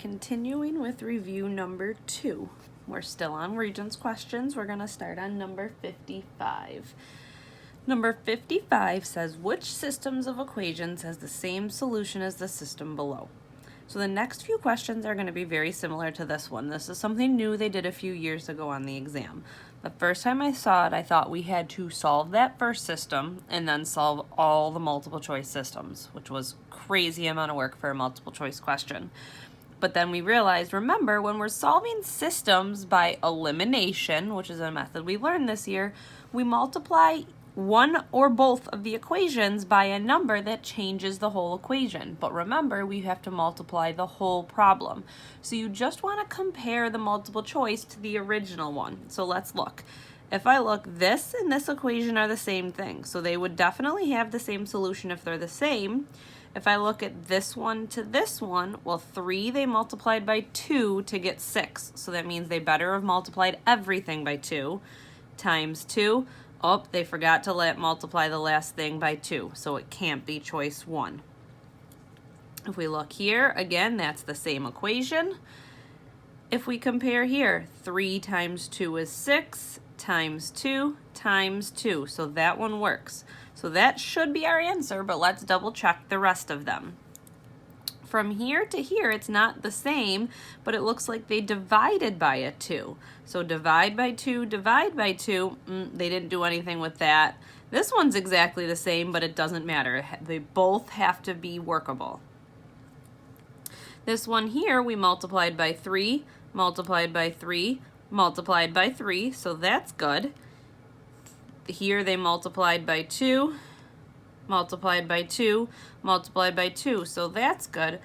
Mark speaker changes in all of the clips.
Speaker 1: Continuing with review number 2. We're still on Regents questions. We're going to start on number 55. Number 55 says, which systems of equations has the same solution as the system below? So the next few questions are going to be very similar to this one. This is something new they did a few years ago on the exam. The first time I saw it, I thought we had to solve that first system and then solve all the multiple choice systems, which was crazy amount of work for a multiple choice question. But then we realized, remember, when we're solving systems by elimination, which is a method we learned this year, we multiply one or both of the equations by a number that changes the whole equation. But remember, we have to multiply the whole problem. So you just want to compare the multiple choice to the original one. So let's look. If I look, this and this equation are the same thing. So they would definitely have the same solution if they're the same. If I look at this one to this one, well, 3 they multiplied by 2 to get 6. So that means they better have multiplied everything by 2 times 2. Oh, they forgot to multiply the last thing by 2, so it can't be choice 1. If we look here, again, that's the same equation. If we compare here, 3 times 2 is 6, times 2 times 2. So that one works. So that should be our answer, but let's double check the rest of them. From here to here, it's not the same, but it looks like they divided by a 2. So divide by 2, divide by 2, they didn't do anything with that. This one's exactly the same, but it doesn't matter. They both have to be workable. This one here, we multiplied by 3, multiplied by 3, multiplied by 3, so that's good. Here they multiplied by 2, multiplied by 2, multiplied by 2, so that's good.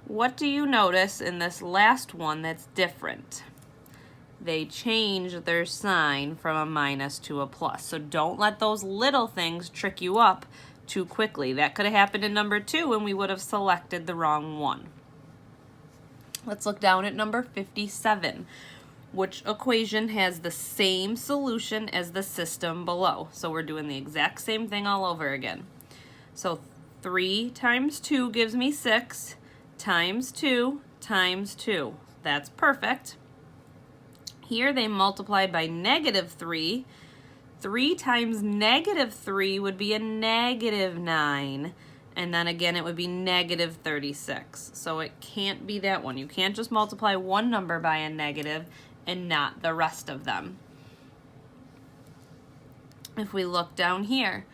Speaker 1: What do you notice in this last one that's different? They changed their sign from a minus to a plus. So don't let those little things trick you up too quickly. That could have happened in number 2 and we would have selected the wrong one. Let's look down at number 57. Which equation has the same solution as the system below? So we're doing the exact same thing all over again. So 3 times 2 gives me 6, times 2 times 2. That's perfect. Here they multiplied by negative 3. 3 times negative 3 would be a negative 9. And then again, it would be negative 36. So it can't be that one. You can't just multiply one number by a negative and not the rest of them. If we look down here,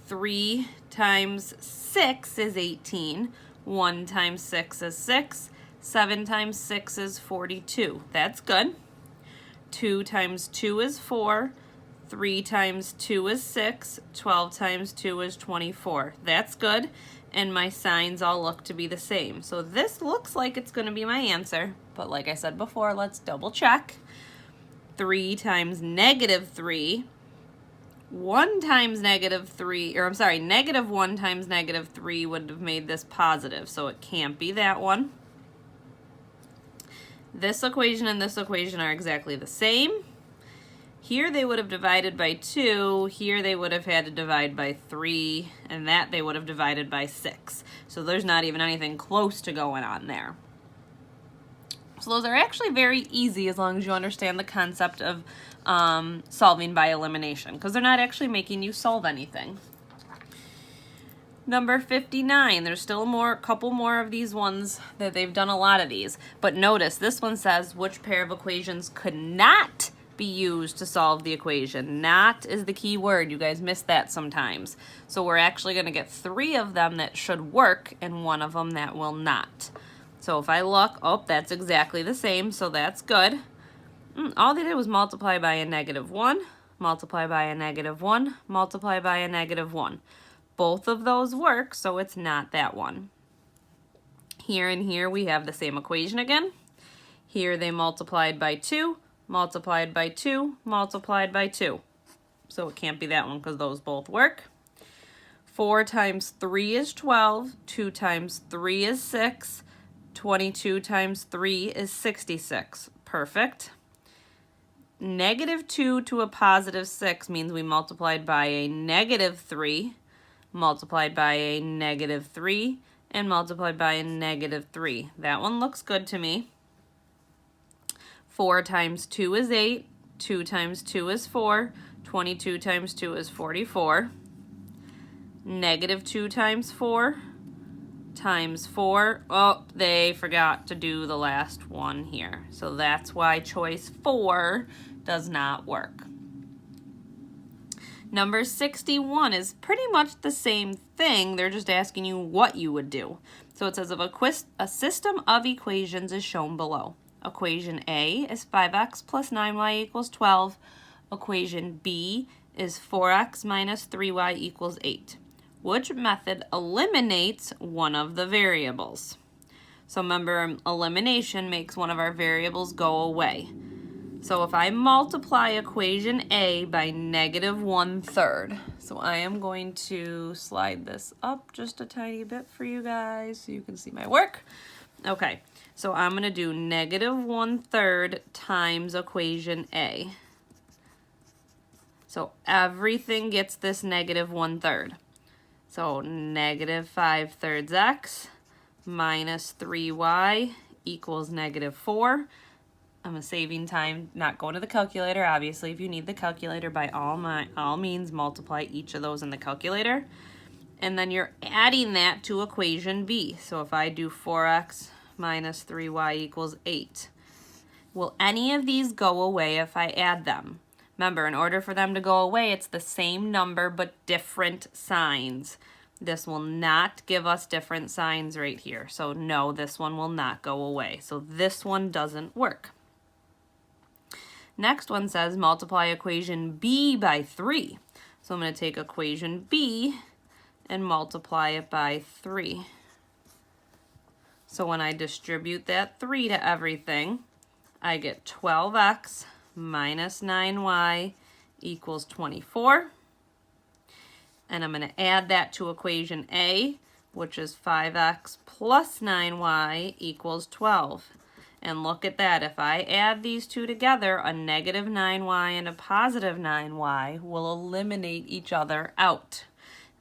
Speaker 1: 3 times 6 is 18. 1 times 6 is 6. 7 times 6 is 42. That's good. 2 times 2 is 4. 3 times 2 is 6. 12 times 2 is 24. That's good. And my signs all look to be the same. So this looks like it's going to be my answer. But like I said before, let's double check. 3 times negative 3. 1 times negative 3, or I'm sorry, negative 1 times negative 3 would have made this positive. So it can't be that one. This equation and this equation are exactly the same. Here they would have divided by 2, here they would have had to divide by 3, and that they would have divided by 6. So there's not even anything close to going on there. So those are actually very easy as long as you understand the concept of solving by elimination, because they're not actually making you solve anything. Number 59, there's still a couple more of these ones that they've done a lot of these. But notice this one says which pair of equations could not be used to solve the equation. Not is the key word. You guys miss that sometimes. So we're actually going to get 3 of them that should work and 1 of them that will not. So if I look, oh, that's exactly the same, so that's good. All they did was multiply by a negative 1, multiply by a negative 1, multiply by a negative 1. Both of those work, so it's not that one. Here and here we have the same equation again. Here they multiplied by 2, multiplied by 2, multiplied by 2. So it can't be that one because those both work. 4 times 3 is 12. 2 times 3 is 6. 22 times 3 is 66. Perfect. Negative 2 to a positive 6 means we multiplied by a negative 3, multiplied by a negative 3, and multiply by a -3. That one looks good to me. 4 times 2 is 8. 2 times 2 is 4. 22 times 2 is 44. -2 times 4 times 4. Oh, they forgot to do the last one here. So that's why choice 4 does not work. Number 61 is pretty much the same thing. They're just asking you what you would do. So it says if a system of equations is shown below. Equation A is 5x plus 9y equals 12. Equation B is 4x minus 3y equals 8. Which method eliminates one of the variables? So remember, elimination makes one of our variables go away. So if I multiply equation A by -1/3, so I am going to slide this up just a tiny bit for you guys so you can see my work. Okay, so I'm going to do -1/3 times equation A. So everything gets this -1/3. So -5/3 x minus 3y equals -4. I'm saving time, not going to the calculator. Obviously, if you need the calculator, by all means, multiply each of those in the calculator. And then you're adding that to equation B. So if I do 4x minus 3y equals 8, will any of these go away if I add them? Remember, in order for them to go away, it's the same number but different signs. This will not give us different signs right here. So no, this one will not go away. So this one doesn't work. Next one says multiply equation B by 3. So I'm going to take equation B and multiply it by 3. So when I distribute that 3 to everything, I get 12x minus 9y equals 24. And I'm going to add that to equation A, which is 5x plus 9y equals 12. And look at that, if I add these two together, a -9y and a +9y will eliminate each other out.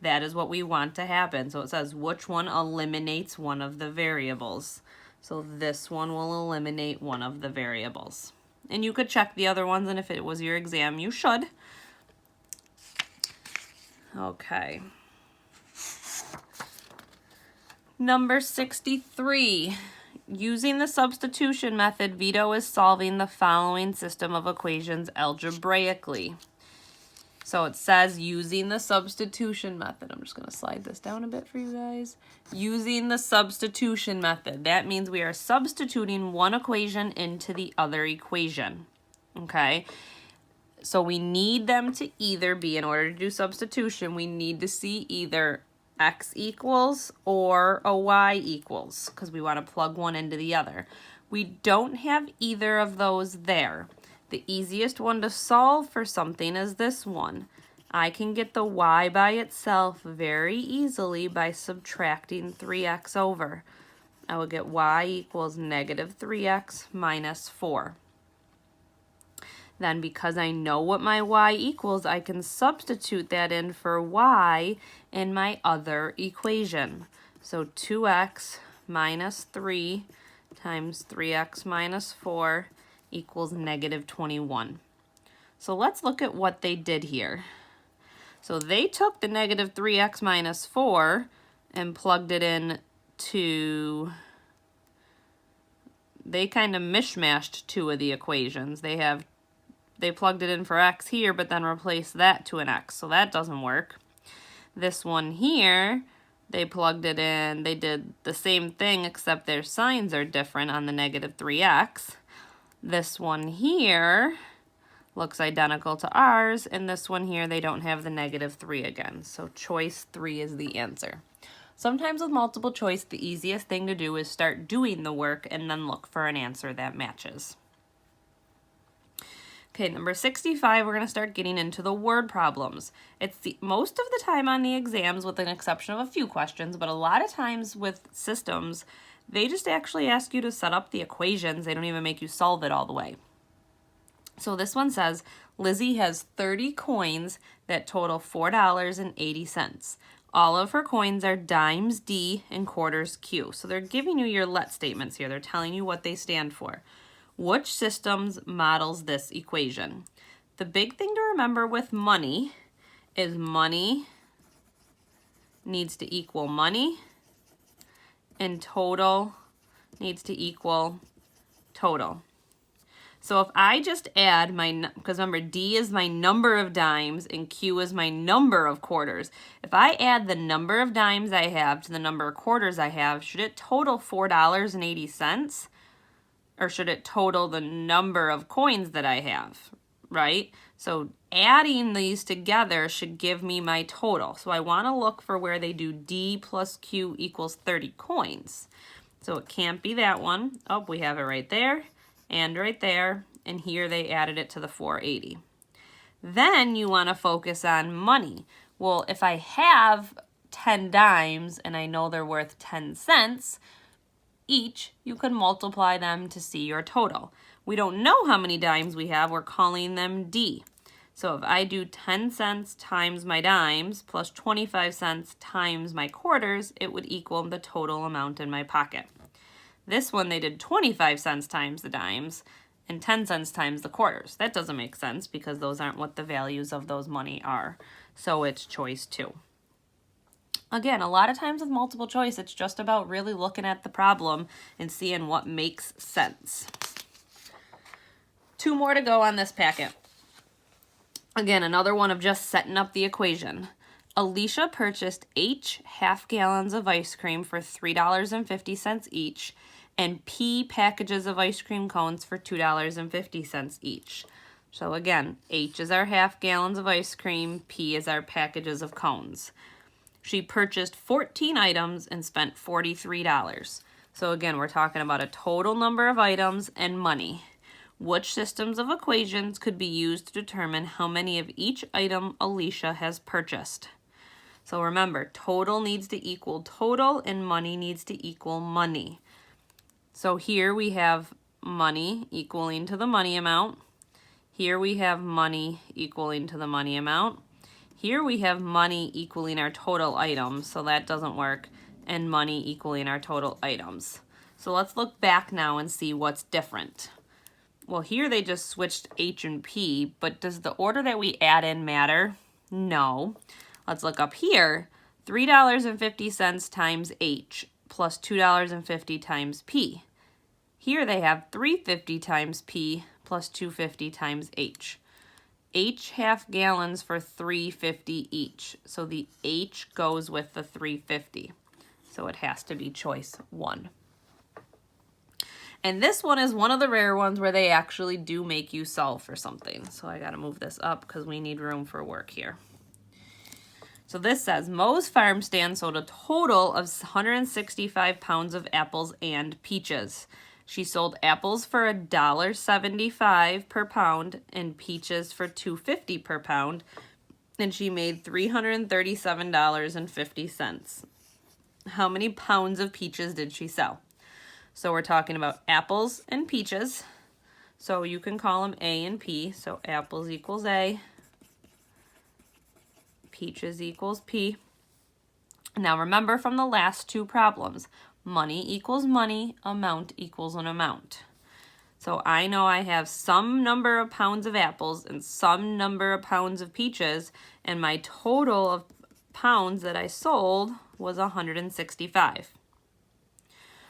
Speaker 1: That is what we want to happen. So it says which one eliminates one of the variables. So this one will eliminate one of the variables. And you could check the other ones, and if it was your exam, you should. Okay. Number 63. Using the substitution method, Vito is solving the following system of equations algebraically. So it says using the substitution method. I'm just going to slide this down a bit for you guys. Using the substitution method. That means we are substituting one equation into the other equation. Okay? So we need them to either be, in order to do substitution, we need to see either x equals or a y equals, because we want to plug one into the other. We don't have either of those there. The easiest one to solve for something is this one. I can get the y by itself very easily by subtracting 3x over. I would get y equals -3x minus 4. Then because I know what my y equals, I can substitute that in for y in my other equation. So 2x minus 3 times 3x minus 4 equals -21. So let's look at what they did here. So they took the -3x minus 4 and plugged it in to, they kind of mishmashed two of the equations. They plugged it in for x here, but then replaced that to an x, so that doesn't work. This one here, they plugged it in, they did the same thing except their signs are different on the -3x. This one here looks identical to ours, and this one here, they don't have the -3 again, so choice 3 is the answer. Sometimes with multiple choice, the easiest thing to do is start doing the work and then look for an answer that matches. Okay, number 65, we're going to start getting into the word problems. It's most of the time on the exams, with an exception of a few questions, but a lot of times with systems, they just actually ask you to set up the equations. They don't even make you solve it all the way. So this one says, Lizzie has 30 coins that total $4.80. All of her coins are dimes D and quarters Q. So they're giving you your let statements here. They're telling you what they stand for. Which systems models this equation? The big thing to remember with money is money needs to equal money, and total needs to equal total. So if I just add because remember D is my number of dimes and Q is my number of quarters. If I add the number of dimes I have to the number of quarters I have, should it total $4.80? Or should it total the number of coins that I have, right? So adding these together should give me my total. So I want to look for where they do D plus Q equals 30 coins. So it can't be that one. Oh, we have it right there and right there. And here they added it to the 480. Then you want to focus on money. Well, if I have 10 dimes and I know they're worth 10 cents each, you can multiply them to see your total. We don't know how many dimes we have. We're calling them D. So if I do 10 cents times my dimes plus 25 cents times my quarters, it would equal the total amount in my pocket. This one, they did 25 cents times the dimes and 10 cents times the quarters. That doesn't make sense because those aren't what the values of those money are. So it's choice 2. Again, a lot of times with multiple choice, it's just about really looking at the problem and seeing what makes sense. 2 more to go on this packet. Again, another one of just setting up the equation. Alicia purchased H half-gallons of ice cream for $3.50 each and P packages of ice cream cones for $2.50 each. So again, H is our half-gallons of ice cream, P is our packages of cones. She purchased 14 items and spent $43. So again, we're talking about a total number of items and money. Which systems of equations could be used to determine how many of each item Alicia has purchased? So remember, total needs to equal total and money needs to equal money. So here we have money equaling to the money amount. Here we have money equaling to the money amount. Here we have money equaling our total items, so that doesn't work, and money equaling our total items. So let's look back now and see what's different. Well, here they just switched H and P, but does the order that we add in matter? No. Let's look up here. $3.50 times H plus $2.50 times P. Here they have $3.50 times P plus $2.50 times H. H half-gallons for $3.50 each. So the H goes with the $3.50. So it has to be choice 1. And this one is one of the rare ones where they actually do make you solve for something. So I got to move this up because we need room for work here. So this says, Moe's farm stand sold a total of 165 pounds of apples and peaches. She sold apples for $1.75 per pound and peaches for $2.50 per pound, and she made $337.50. How many pounds of peaches did she sell? So we're talking about apples and peaches. So you can call them A and P. So apples equals A. Peaches equals P. Now remember from the last 2 problems, money equals money, amount equals an amount. So I know I have some number of pounds of apples and some number of pounds of peaches, and my total of pounds that I sold was 165.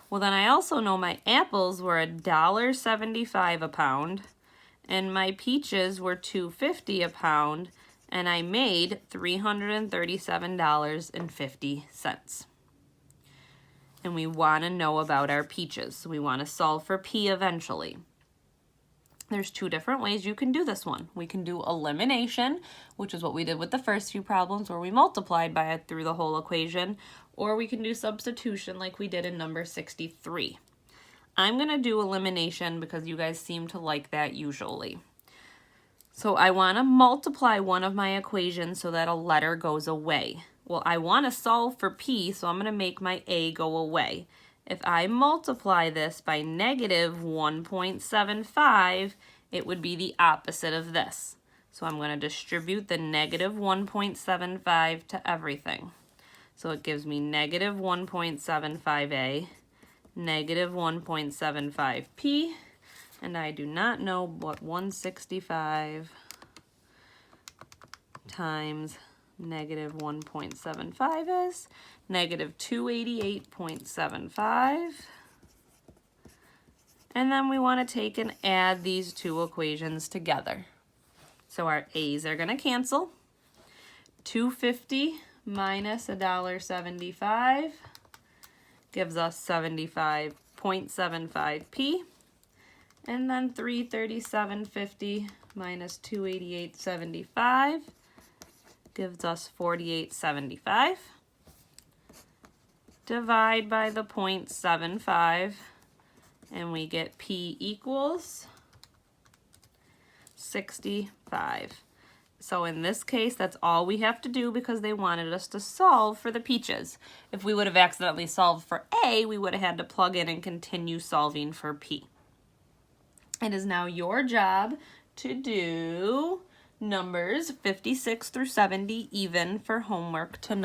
Speaker 1: Well, then I also know my apples were $1.75 a pound, and my peaches were $2.50 a pound, and I made $337.50. And we want to know about our peaches. So we want to solve for P eventually. There's 2 different ways you can do this one. We can do elimination, which is what we did with the first few problems where we multiplied by it through the whole equation, or we can do substitution like we did in number 63. I'm going to do elimination because you guys seem to like that usually. So I want to multiply one of my equations so that a letter goes away. Well, I want to solve for P, so I'm going to make my A go away. If I multiply this by negative 1.75, it would be the opposite of this. So I'm going to distribute the negative 1.75 to everything. So it gives me negative 1.75a, negative 1.75p, and I do not know what 165 times negative 1.75 is. Negative 288.75. And then we want to take and add these two equations together. So our a's are going to cancel. 250 minus $1.75 gives us 75.75p. And then 337.50 minus 288.75 gives us 48.75. Divide by the 0.75 and we get p equals 65. So in this case, that's all we have to do because they wanted us to solve for the peaches. If we would have accidentally solved for A, we would have had to plug in and continue solving for P. It is now your job to do numbers 56 through 70 even for homework tonight.